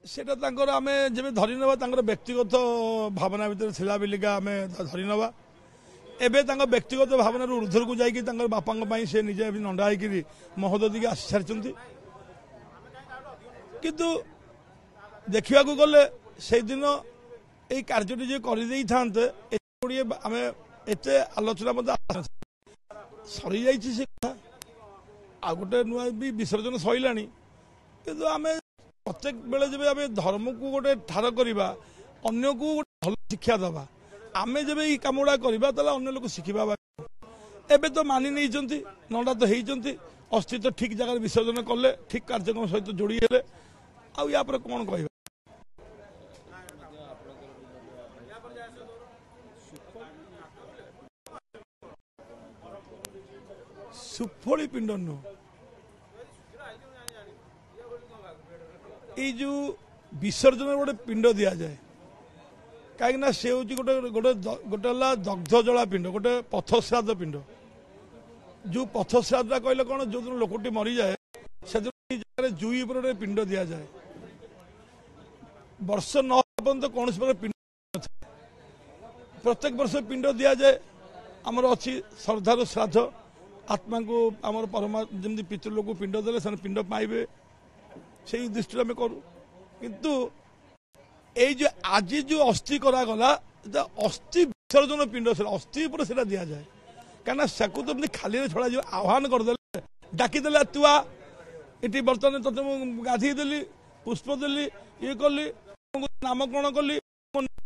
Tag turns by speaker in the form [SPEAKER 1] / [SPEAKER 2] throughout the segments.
[SPEAKER 1] सेटा तांकर आमे जेबे धरि नबा तांकर व्यक्तिगत भावना भितर थिला बिलिका आमे धरि नबा एबे तांकर व्यक्तिगत भावना ऊर्ध्वर को जाई कि तांकर बापांग पई से निजे नंडा है कि महोदय के आसी सारचंती किंतु देखिया को गले से दिन ए कार्यटी जे करि देई थांते एडी आमे एते आलोचना मत सरी जाई से आ गोटे नुआ भी विसर्जन सइलानी किंतु आमे प्रत्येक बेले जब आम धर्म को गोटे ठार करवा अन्य को भल शिक्षा दबा आम जब ये कम गुड़ा करवा अन्य लोग शिखा एबे तो मानि नहीं नंडा तो होती अस्तित्व ठीक जगह विसर्जन कले ठीक कार्यक्रम सहित जोड़ी हेले आ कौन कह सुफली पिंड नु ये जो विसर्जन गोटे पिंड दि जाए कहीं से हूँ गोटे गोटे गोटे दग्ध जला पिंड गोटे पथश्राद्ध पिंड जो पथश्राद्ध कहले कौन जो दिन लोकटी मरी जाए से दिन जुई पर पिंड दि जाए वर्ष न पर्यंत कौन पिंड प्रत्येक वर्ष पिंड दि जाए आमर अच्छी श्रद्धार श्राद्ध आत्मा को आमर परमा जमी पितृ लोक पिंड देले से पिंड पाइबे से दृष्टि आम करूँ किंतु ये आज जो अस्थि करागला अस्थि विसर्जन पिंड से अस्थि पर से दि जाए कहीं सेको तो खाली छड़ा जो आह्वान करदे डाकीदे तुआ ये बर्तमान तुम गाधे देली पुष्प देली ये कली नामकरण कली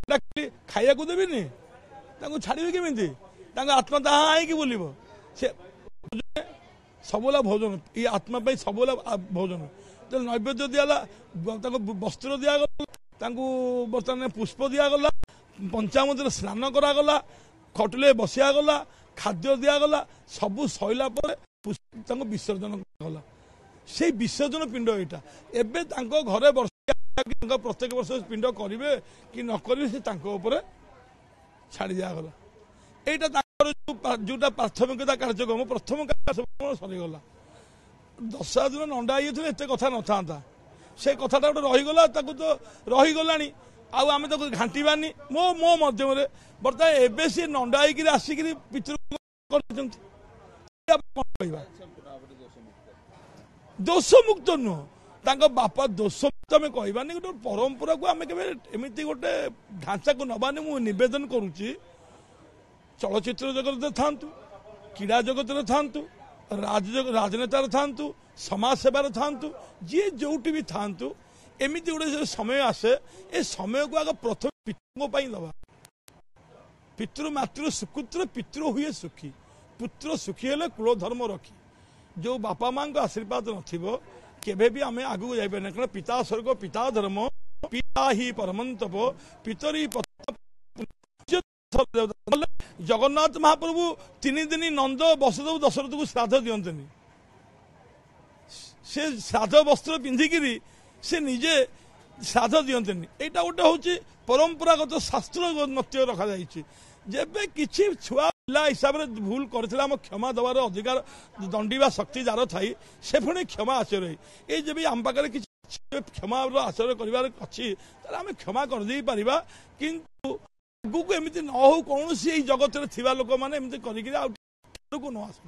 [SPEAKER 1] डाकिली खाया को देवी छाड़ी केमी आत्मा ताहा आई बोल से सबला भोजन ये आत्मा सबला भोजन तो नैवेद्य दिगला वस्त्र दिगला बर्तमान पुष्प दिगला पंचामृत स्नान करागला खटले बसियागला खाद्य दिगला सबू सैला विसर्जन करागला से विसर्जन पिंड यहाँ एवं घरे वर्ष प्रत्येक वर्ष पिंड करेंगे कि न करेंगे से छाड़ी दिगला यहाँ जोटा प्राथमिकता कार्यक्रम प्रथम कार्यक्रम सरीगला 10 दिन नंडा ये एत कथा न था से कथाटा गोटे रहीगला तो रहीगला आम तो घाटीबानी मो मो मध्यम बर्तमान एवं सी नंडा होकर आसिक पितृ दोष मुक्त नुह बापा दोष मुक्त आम कहबानी गोटे परंपरा को आम केमती गोटे ढांचा को नबानी मु नवेदन करुच्ची चलचित्र जगत था क्रीड़ा जगत था राजनेतार था समाज सेवार था जी जोटी भी था एमती गोटे समय आसे ए समय को आग प्रथम पितृ दबा पितृ मातृ सुपुत्र पितृ हुए सुखी पुत्र सुखी हेले कुल धर्म रखी जो बापा माँ को आशीर्वाद नथिबो केबे भी आमे आगु जाई पारे कारण पिता स्वर्ग पिता धर्म पिता ही परमंतप पितरी जगन्नाथ महाप्रभु 3 दिन नंद वसुदेव दशरथ को श्राद्ध दियंतनी से श्राद्ध वस्त्र पिंधिकी से निजे श्राद्ध दियंतनी एटा गोटे हूँ परंपरागत शास्त्र मत रखा जेबे किछि छुआ पिला हिसाब से भूल करथिला क्षमा दबार अधिकार दंडीवा शक्ति जार थाई से पुणी क्षमा आश्रय ये जब आम पाखे किसी क्षमा आश्रय कर आम क्षमा करदे पारिबा किंतु आगू एमती न हो कौन जगत लोक मैंने एमती कर न आस